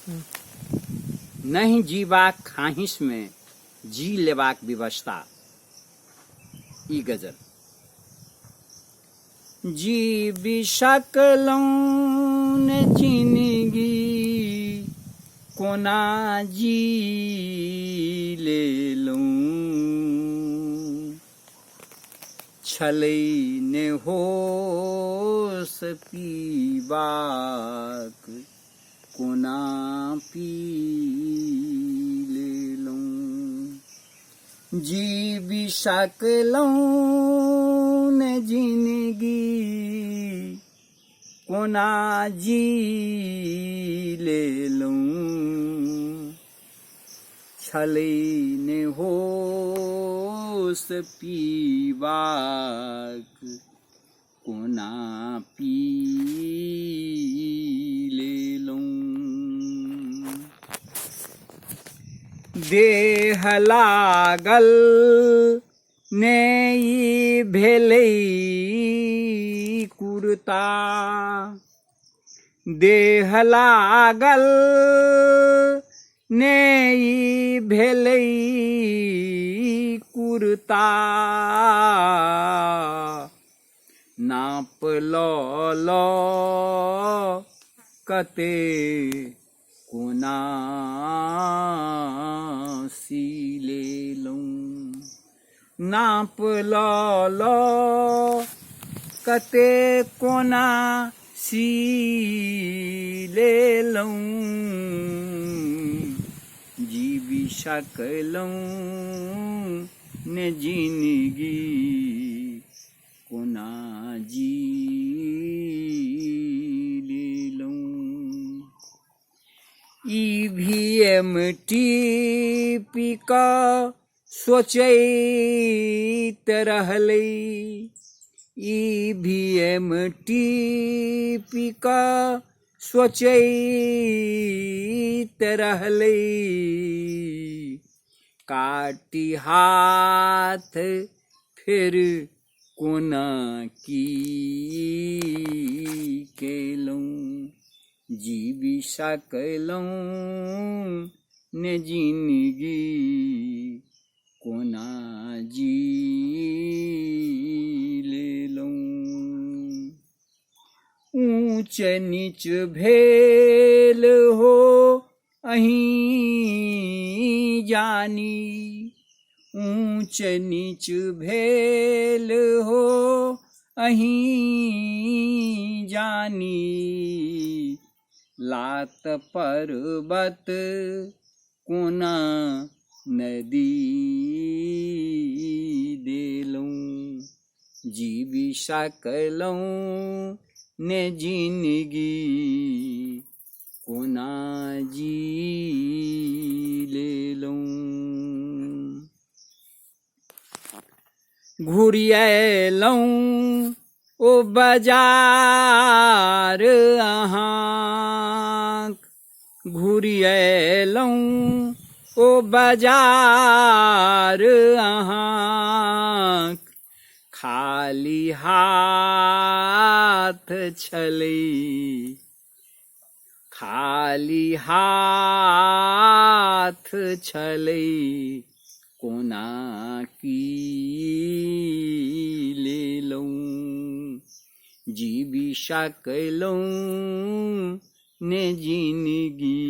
नहीं जीवाक खाहिश में जी लेवाक विवशता। ई गजल। जी बिशकलौं ने जिंदगी कोना जी ले लूं, छलै ने होश पीबाक कोना पी ले लूं। जी बिशकलौं ने जिंदगी कोना जी ले लूं, छलै ने होश पीबाक कोना पी ले लूं। देह लागल ने ई भेलै कुरता, देह लागल ने ई भेलै कुरता, नाप लऽ कते कोना सी लेलौं, नाप लऽ कते कोना सी लेलौं। जी बिशकलौं ने जिंदगी कोना जी लेलौं। ईवीएम टीपी कऽ सोचैत रहलै, ईवीएम टीपी कऽ सोचैत रहलै, काटी हाथ फेर कोना की केलौं। जी बिशकलौं ने जिंदगी कोना जी लेलौं। ऊँच नीच भेल हो अहीं जानी, ऊँच नीच भेल हो अहीं जानी, लात पर्वत कोना नदी देलौं। जी बिशकलौं ने जिंदगी कोना जी लेलौं। घुरियलौं ओ बाजार अहाँक, घुरियलौं ओ बाजार अहाँक, खाली हाथ छलै, खाली हाथ छलै कोना की लेलौं। जी बिशकलौं ने जिंदगी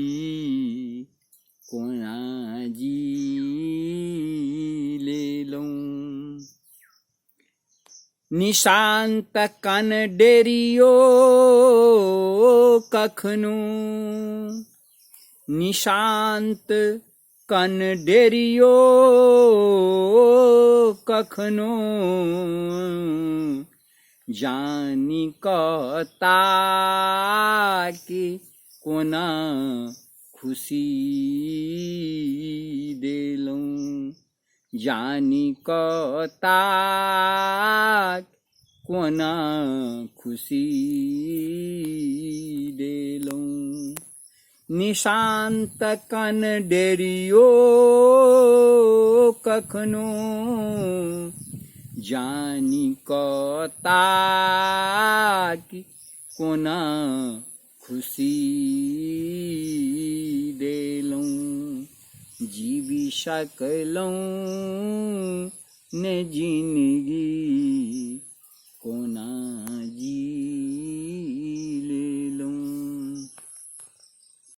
कोना जी लेलौं। निशांत कन डेरियो कखनो, निशांत कन डेरियो कखनो, जानी कऽ ताकि कोना खुशी देलौं। जानी कऽ ताकि कोना खुशी देलौं। निशांत कन डेरियो कखनो, जानी कऽ ताकि कोना खुशी જીવી શકલઉં ને જિંદગી કોના